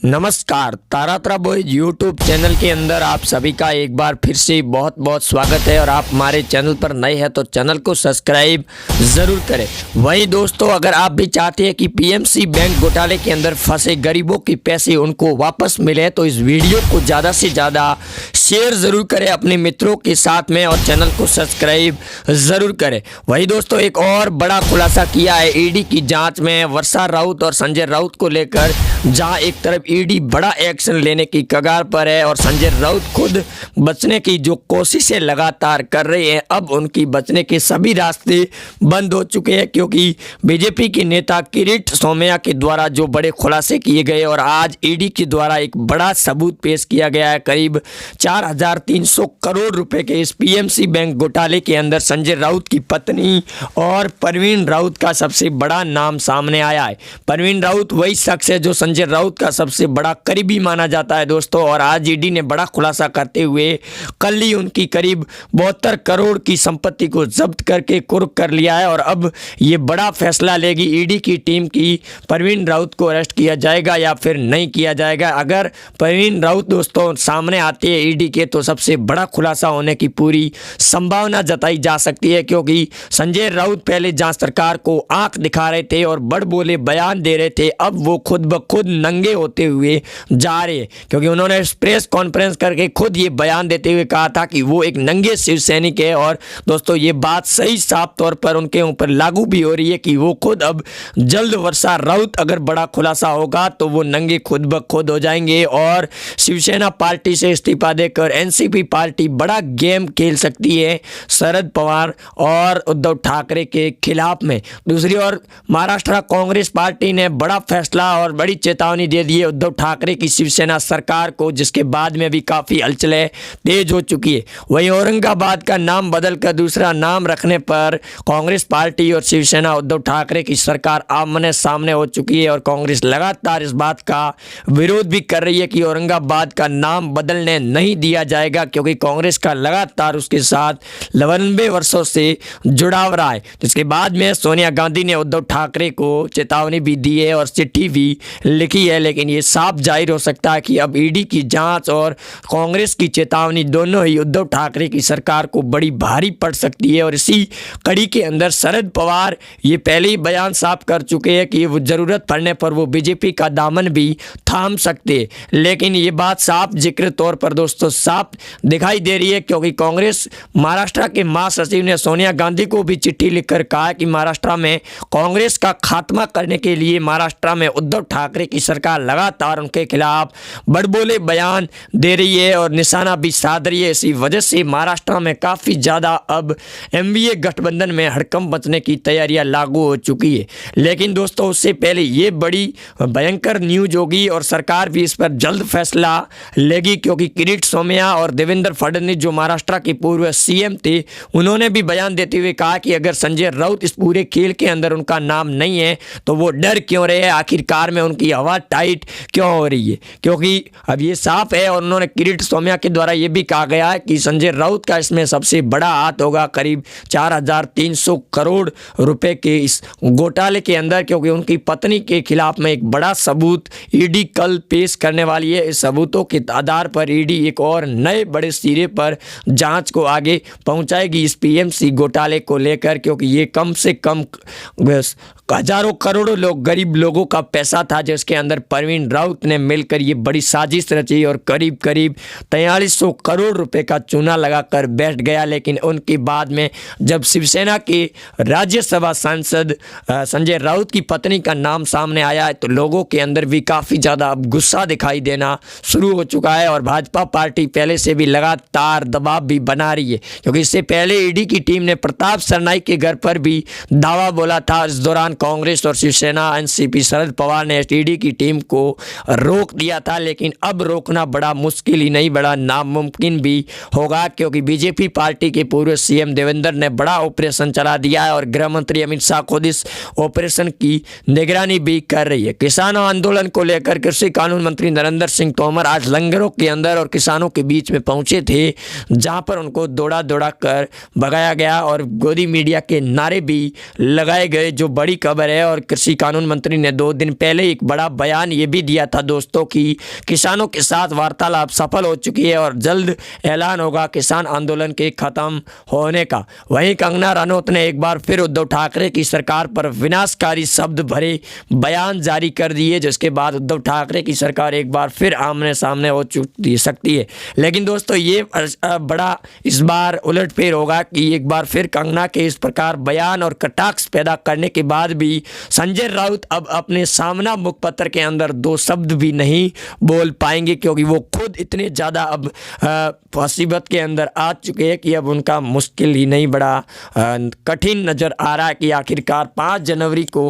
नमस्कार, Taratara boys YouTube channel के अंदर आप सभी का एक बार फिर से बहुत बहुत स्वागत है। और आप हमारे चैनल पर नए हैं तो चैनल को सब्सक्राइब ज़रूर करें। वहीं दोस्तों, अगर आप भी चाहते हैं कि पीएमसी बैंक घोटाले के अंदर फंसे गरीबों के पैसे उनको वापस मिले तो इस वीडियो को ज़्यादा से ज़्यादा शेयर ज़रूर करें अपने मित्रों के साथ में और चैनल को सब्सक्राइब ज़रूर करें। वहीं दोस्तों, एक और बड़ा खुलासा किया है ईडी की जाँच में वर्षा राउत और संजय राउत को लेकर, जहाँ एक तरफ ईडी बड़ा एक्शन लेने की कगार पर है और संजय राउत खुद बचने की जो कोशिशें लगातार कर रहे हैं, अब उनकी बचने के सभी रास्ते बंद हो चुके हैं, क्योंकि बीजेपी के नेता किरीट सोमैया के द्वारा जो बड़े खुलासे किए गए और आज ईडी के द्वारा एक बड़ा सबूत पेश किया गया है। करीब 4,300 करोड़ रुपए के इस पीएमसी बैंक घोटाले के अंदर संजय राउत की पत्नी और परवीन राउत का सबसे बड़ा नाम सामने आया है। परवीन राउत वही शख्स है जो संजय राउत का सबसे बड़ा करीबी माना जाता है दोस्तों। और आज ईडी ने बड़ा खुलासा करते हुए कल ही उनकी करीब 72 करोड़ की संपत्ति को जब्त करके कुर्क कर लिया है। और अब ये बड़ा फैसला लेगी ईडी की टीम की परवीन राउत को अरेस्ट किया जाएगा या फिर नहीं किया जाएगा। अगर परवीन राउत दोस्तों सामने आती है ईडी के तो सबसे बड़ा खुलासा होने की पूरी संभावना जताई जा सकती है, क्योंकि संजय राउत पहले जहां सरकार को आंख दिखा रहे थे और बड़ बोले बयान दे रहे थे, अब वो खुद ब खुद नंगे होते हुए जा रहे हैं, क्योंकि उन्होंने प्रेस कॉन्फ्रेंस करके खुद ये बयान देते हुए कहा था कि वो एक नंगे शिव सैनिक है। और दोस्तों ये बात सही साफ तौर पर उनके ऊपर लागू भी हो रही है कि वो खुद अब जल्द वर्षा राउत अगर बड़ा खुलासा होगा तो वो नंगे खुद ब खुद हो जाएंगे और शिवसेना पार्टी से इस्तीफा देकर एनसीपी पार्टी बड़ा गेम खेल सकती है शरद पवार और उद्धव ठाकरे के खिलाफ में। दूसरी ओर महाराष्ट्र कांग्रेस पार्टी ने बड़ा फैसला और बड़ी चेतावनी दे दी है उद्धव ठाकरे की शिवसेना सरकार को, जिसके बाद में भी काफ़ी हलचलें तेज हो चुकी है। वहीं औरंगाबाद का नाम बदलकर दूसरा नाम रखने पर कांग्रेस पार्टी और शिवसेना उद्धव ठाकरे की सरकार आमने सामने हो चुकी है और कांग्रेस लगातार इस बात का विरोध भी कर रही है कि औरंगाबाद का नाम बदलने नहीं दिया जाएगा, क्योंकि कांग्रेस का लगातार उसके साथ 92 वर्षों से जुड़ाव रहा है। जिसके बाद में सोनिया गांधी ने उद्धव ठाकरे को चेतावनी भी दी है और चिट्ठी भी लिखी है, लेकिन ये साफ जाहिर हो सकता है कि अब ईडी की जांच और कांग्रेस की चेतावनी दोनों ही उद्धव ठाकरे की सरकार को बड़ी भारी पड़ सकती है। और इसी कड़ी के अंदर शरद पवार ये पहले ही बयान साफ कर चुके हैं कि वो ज़रूरत पड़ने पर वो बीजेपी का दामन भी थाम सकते हैं। लेकिन ये बात साफ जिक्र तौर पर दोस्तों साफ दिखाई दे रही है, क्योंकि कांग्रेस महाराष्ट्र के महासचिव ने सोनिया गांधी को भी चिट्ठी लिखकर कहा कि महाराष्ट्र में कांग्रेस का खात्मा करने के लिए महाराष्ट्र में उद्धव ठाकरे की सरकार लगातार उनके खिलाफ बड़बोले बयान दे रही है और निशाना भी साध रही है। इसी वजह से महाराष्ट्र में काफ़ी ज़्यादा अब एमवीए गठबंधन में हड़कंप मचने की तैयारियां लागू हो चुकी है। लेकिन दोस्तों उससे पहले ये बड़ी भयंकर न्यूज होगी और सरकार भी इस पर जल्द फैसला लेगी, क्योंकि किरीट सोमैया और देवेंद्र फडणवीस जो महाराष्ट्र के पूर्व सीएम थे, उन्होंने भी बयान देते हुए कहा कि अगर संजय राउत इस पूरे खेल के अंदर उनका नाम नहीं है तो वो डर क्यों रहे हैं, आखिरकार में उनकी हवा टाइट क्यों हो रही है, क्योंकि अब ये साफ है। और उन्होंने किरीट सोमैया के द्वारा ये भी कहा गया है कि संजय राउत का इसमें सबसे बड़ा हाथ होगा करीब 4,300 करोड़ रुपए के इस घोटाले के अंदर, क्योंकि उनकी पत्नी के खिलाफ में एक बड़ा सबूत ईडी कल पेश करने वाली है। इस सबूतों के आधार पर ईडी एक और नए बड़े सिरे पर जांच को आगे पहुंचाएगी इस पीएमसी घोटाले को लेकर, क्योंकि ये कम से कम हजारों करोड़ों लोग गरीब लोगों का पैसा था जिसके अंदर परवीन राउत ने मिलकर ये बड़ी साजिश रची और करीब करीब 4300 करोड़ रुपए का चूना लगाकर बैठ गया। लेकिन उनके बाद में जब शिवसेना के राज्यसभा सांसद संजय राउत की पत्नी का नाम सामने आया है तो लोगों के अंदर भी काफ़ी ज़्यादा अब गुस्सा दिखाई देना शुरू हो चुका है और भाजपा पार्टी पहले से भी लगातार दबाव भी बना रही है, क्योंकि इससे पहले ईडी की टीम ने प्रताप सरनाईक के घर पर भी दावा बोला था। इस दौरान कांग्रेस और शिवसेना एनसीपी शरद पवार ने ईडी की टीम को रोक दिया था, लेकिन अब रोकना बड़ा मुश्किल ही नहीं बड़ा नामुमकिन भी होगा, क्योंकि बीजेपी पार्टी के पूर्व सीएम देवेंद्र ने बड़ा ऑपरेशन चला दिया है और गृह मंत्री अमित शाह खुद इस ऑपरेशन की निगरानी भी कर रही है। किसान आंदोलन को लेकर कृषि कानून मंत्री नरेंद्र सिंह तोमर आज लंगरों के अंदर और किसानों के बीच में पहुंचे थे, जहां पर उनको दौड़ा दौड़ा कर भगाया गया और गोदी मीडिया के नारे भी लगाए गए, जो बड़ी खबर है। और कृषि कानून मंत्री ने 2 दिन पहले एक बड़ा बयान ये भी दिया था दोस्तों कि किसानों के साथ वार्तालाप सफल हो चुकी है और जल्द ऐलान होगा किसान आंदोलन के खत्म होने का। वहीं कंगना रनौत ने एक बार फिर उद्धव ठाकरे की सरकार पर विनाशकारी शब्द भरे बयान जारी कर दिए, जिसके बाद उद्धव ठाकरे की सरकार एक बार फिर आमने सामने हो सकती है। लेकिन दोस्तों ये बड़ा इस बार उलटफेर होगा कि एक बार फिर कंगना के इस प्रकार बयान और कटाक्ष पैदा करने के बाद भी संजय राउत अब अपने सामना मुखपत्र के अंदर दो शब्द भी नहीं बोल पाएंगे, क्योंकि वो खुद इतने ज़्यादा अब मुसीबत के अंदर आ चुके हैं कि अब उनका मुश्किल ही नहीं बड़ा कठिन नज़र आ रहा है कि आखिरकार 5 जनवरी को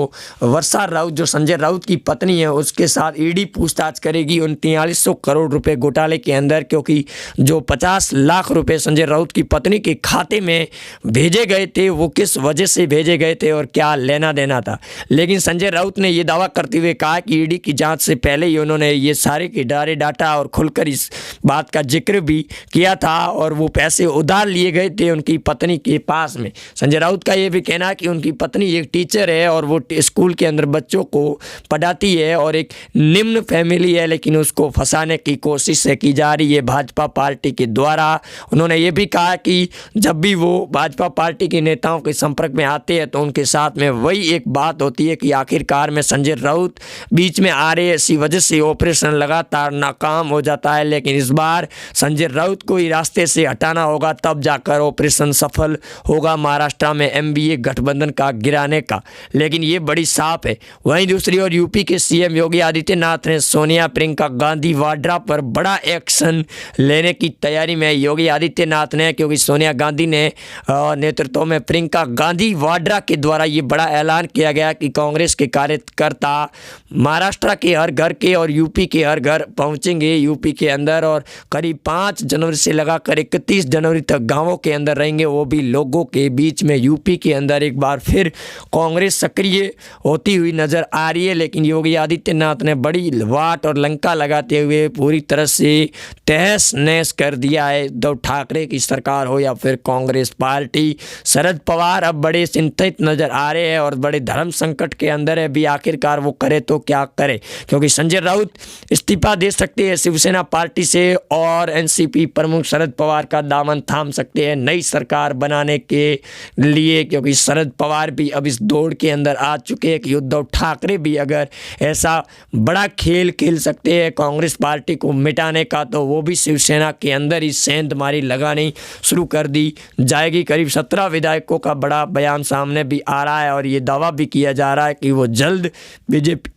वर्षा राउत जो संजय राउत की पत्नी है उसके साथ ईडी पूछताछ करेगी उन 4300 करोड़ रुपए घोटाले के अंदर, क्योंकि जो 50 लाख रुपए संजय राउत की पत्नी के खाते में भेजे गए थे वो किस वजह से भेजे गए थे और क्या लेना देना था। लेकिन संजय राउत ने ये दावा करते हुए कहा कि ईडी की जांच से पहले ही उन्होंने ये सारे के डारे डाटा और खुलकर इस बात का जिक्र भी किया था और वो पैसे उधार लिए गए थे उनकी पत्नी के पास में। संजय राउत का ये भी कहना है कि उनकी पत्नी एक टीचर है और वो स्कूल के अंदर बच्चों को पढ़ाती है और एक निम्न फैमिली है, लेकिन उसको फंसाने की कोशिश की जा रही है भाजपा पार्टी के द्वारा। उन्होंने ये भी कहा कि जब भी वो भाजपा पार्टी के नेताओं के संपर्क में आते हैं तो उनके साथ में वही एक बात होती है कि आखिरकार में संजय राउत बीच में आ रहे, इसी वजह से ऑपरेशन लगातार नाकाम हो जाता है। लेकिन इस बार संजय राउत को ही रास्ते से हटाना होगा, तब जाकर ऑपरेशन सफल होगा महाराष्ट्र में एमबीए गठबंधन का गिराने का। लेकिन ये बड़ी साफ है। वहीं दूसरी ओर यूपी के सीएम योगी आदित्यनाथ ने सोनिया प्रियंका गांधी वाड्रा पर बड़ा एक्शन लेने की तैयारी में योगी आदित्यनाथ ने, क्योंकि सोनिया गांधी ने नेतृत्व में प्रियंका गांधी वाड्रा के द्वारा ये बड़ा ऐलान किया गया कि कांग्रेस के कार्यकर्ता महाराष्ट्र के हर घर के और यूपी के हर घर पहुंचेंगे यूपी के अंदर और करीब 5 जनवरी से लगाकर 31 जनवरी तक गांवों के अंदर रहेंगे, वो भी लोगों के बीच में। यूपी के अंदर एक बार फिर कांग्रेस सक्रिय होती हुई नजर आ रही है, लेकिन योगी आदित्यनाथ ने बड़ी वाट और लंका लगाते हुए पूरी तरह से तहस नहस कर दिया है उद्धव ठाकरे की सरकार हो या फिर कांग्रेस पार्टी। शरद पवार अब बड़े चिंतित नजर आ रहे हैं और बड़े धर्म संकट के अंदर है भी, आखिरकार वो करे तो क्या करे, क्योंकि संजय राउत इस्तीफा दे सकते हैं शिवसेना पार्टी से और एनसीपी प्रमुख शरद पवार का दामन थाम सकते हैं नई सरकार बनाने के लिए, क्योंकि शरद पवार भी अब इस दौड़ के अंदर आ चुके हैं कि उद्धव ठाकरे भी अगर ऐसा बड़ा खेल खेल सकते हैं कांग्रेस पार्टी को मिटाने का, तो वो भी शिवसेना के अंदर ही सेंधमारी लगानी शुरू कर दी जाएगी। करीब 17 विधायकों का बड़ा बयान सामने भी आ रहा है और ये दावा भी किया जा रहा है कि वो जल्द बीजेपी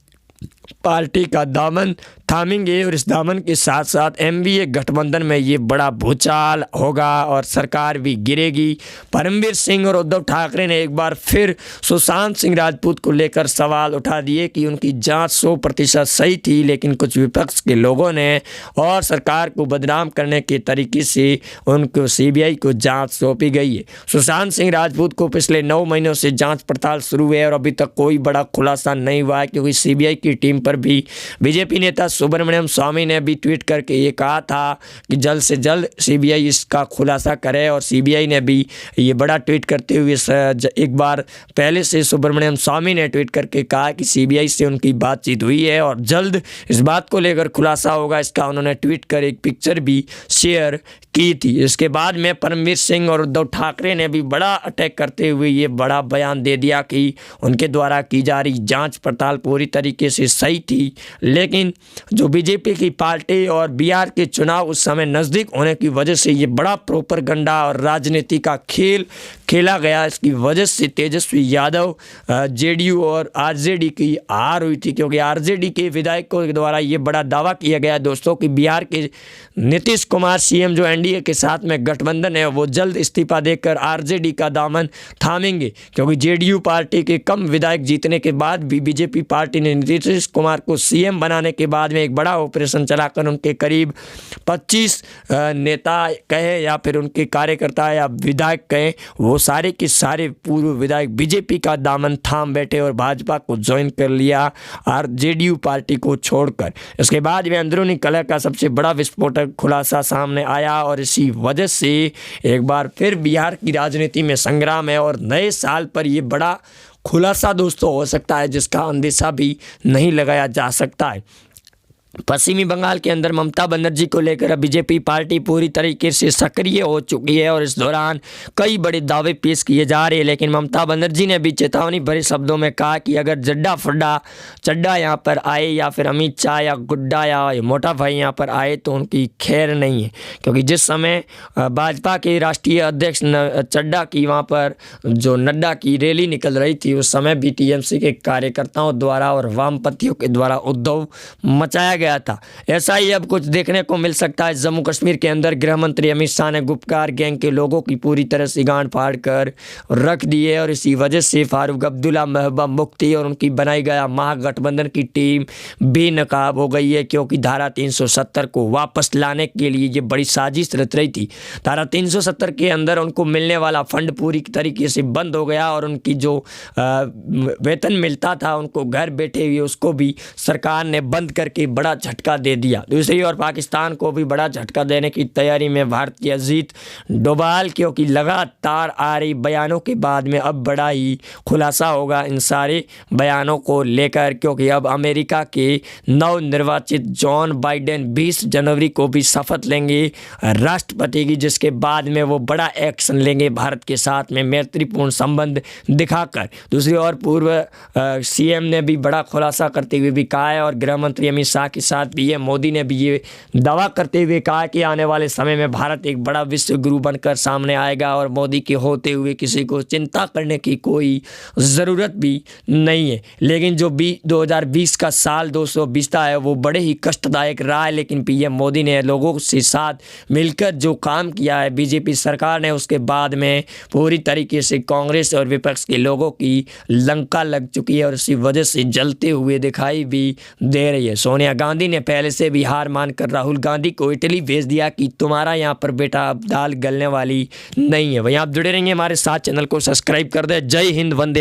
पार्टी का दामन थामेंगे और इस दामन के साथ साथ एमवीए गठबंधन में ये बड़ा भूचाल होगा और सरकार भी गिरेगी। परमवीर सिंह और उद्धव ठाकरे ने एक बार फिर सुशांत सिंह राजपूत को लेकर सवाल उठा दिए कि उनकी जांच 100% सही थी, लेकिन कुछ विपक्ष के लोगों ने और सरकार को बदनाम करने के तरीके से उनको सीबीआई को जांच सौंपी गई है। सुशांत सिंह राजपूत को पिछले 9 महीनों से जाँच पड़ताल शुरू है और अभी तक कोई बड़ा खुलासा नहीं हुआ है, क्योंकि सीबीआई की टीम पर भी बीजेपी नेता सुब्रमण्यम स्वामी ने भी ट्वीट करके ये कहा था कि जल्द से जल्द सीबीआई इसका खुलासा करे और सीबीआई ने भी ये बड़ा ट्वीट करते हुए एक बार पहले से सुब्रमण्यम स्वामी ने ट्वीट करके कहा कि सीबीआई से उनकी बातचीत हुई है और जल्द इस बात को लेकर खुलासा होगा। इसका उन्होंने ट्वीट कर एक पिक्चर भी शेयर की थी। इसके बाद में परमवीर सिंह और उद्धव ठाकरे ने भी बड़ा अटैक करते हुए ये बड़ा बयान दे दिया कि उनके द्वारा की जा रही जांच पड़ताल पूरी तरीके से सही थी, लेकिन जो बीजेपी की पार्टी और बिहार के चुनाव उस समय नज़दीक होने की वजह से ये बड़ा प्रोपेगेंडा और राजनीति का खेल खेला गया। इसकी वजह से तेजस्वी यादव जेडीयू और आरजेडी की हार हुई थी, क्योंकि आरजेडी के विधायकों के द्वारा ये बड़ा दावा किया गया दोस्तों कि बिहार के नीतीश कुमार सीएम जो एनडीए के साथ में गठबंधन है वो जल्द इस्तीफा देकर आरजेडी का दामन थामेंगे, क्योंकि जेडीयू पार्टी के कम विधायक जीतने के बाद भी बीजेपी पार्टी ने नीतीश कुमार को सीएम बनाने के बाद में एक बड़ा ऑपरेशन चलाकर उनके करीब 25 नेता कहे या फिर उनके कार्यकर्ता या विधायक कहे, वो सारे के सारे पूर्व विधायक बीजेपी का दामन थाम बैठे और भाजपा को ज्वाइन कर लिया और जेडीयू पार्टी को छोड़कर। इसके बाद में अंदरूनी कलह का सबसे बड़ा विस्फोटक खुलासा सामने आया और इसी वजह से एक बार फिर बिहार की राजनीति में संग्राम है और नए साल पर यह बड़ा खुलासा दोस्तों हो सकता है जिसका अंदेशा भी नहीं लगाया जा सकता है। पश्चिमी बंगाल के अंदर ममता बनर्जी को लेकर अब बीजेपी पार्टी पूरी तरीके से सक्रिय हो चुकी है और इस दौरान कई बड़े दावे पेश किए जा रहे हैं। लेकिन ममता बनर्जी ने भी चेतावनी भरे शब्दों में कहा कि अगर चड्डा यहाँ पर आए या फिर अमित शाह या गुड्डा या मोटा भाई यहाँ पर आए तो उनकी खैर नहीं है, क्योंकि जिस समय भाजपा के राष्ट्रीय अध्यक्ष चड्डा की वहाँ पर जो नड्डा की रैली निकल रही थी उस समय भी टीएमसी के कार्यकर्ताओं द्वारा और वामपंथियों के द्वारा उद्धव मचाया गया था। ऐसा ही अब कुछ देखने को मिल सकता है। जम्मू कश्मीर के अंदर गृह मंत्री अमित शाह ने गुपकार गैंग के लोगों की पूरी तरह से गांड फाड़ कर रख दी है और इसी वजह से फारूक अब्दुल्ला, महबूबा मुफ्ती और उनकी बनाई गया महागठबंधन की टीम बेनकाब हो गई है, क्योंकि धारा 370 को वापस लाने के लिए ये बड़ी साजिश रच रही थी। धारा 370 के अंदर उनको मिलने वाला फंड पूरी तरीके से बंद हो गया और उनकी जो वेतन मिलता था उनको घर बैठे हुए उसको भी सरकार ने बंद करके बड़ा झटका दे दिया। दूसरी ओर पाकिस्तान को भी बड़ा झटका देने की तैयारी में भारत की अजीत डोभाल, क्योंकि लगातार आ रही बयानों के बाद में अब बड़ा ही खुलासा होगा इन सारे बयानों को लेकर, क्योंकि अब अमेरिका के नवनिर्वाचित जॉन बाइडेन 20 जनवरी को भी शपथ लेंगे राष्ट्रपति की, जिसके बाद में वो बड़ा एक्शन लेंगे भारत के साथ में मैत्रीपूर्ण संबंध दिखाकर। दूसरी ओर पूर्व सीएम ने भी बड़ा खुलासा करते हुए भी कहा है और गृह मंत्री अमित शाह के साथ पीएम मोदी ने भी ये दावा करते हुए कहा कि आने वाले समय में भारत एक बड़ा विश्व गुरु बनकर सामने आएगा और मोदी के होते हुए किसी को चिंता करने की कोई ज़रूरत भी नहीं है। लेकिन जो 2020 का साल दोस्तों बीता है वो बड़े ही कष्टदायक रहा है, लेकिन पीएम मोदी ने लोगों से साथ मिलकर जो काम किया है बीजेपी सरकार ने, उसके बाद में पूरी तरीके से कांग्रेस और विपक्ष के लोगों की लंका लग चुकी है और इसी वजह से जलते हुए दिखाई भी दे रही है। सोनिया गांधी ने पहले से भी हार मानकर राहुल गांधी को इटली भेज दिया कि तुम्हारा यहाँ पर बेटा अब दाल गलने वाली नहीं है। वहीं आप जुड़े रहेंगे हमारे साथ, चैनल को सब्सक्राइब कर दे। जय हिंद, वंदे।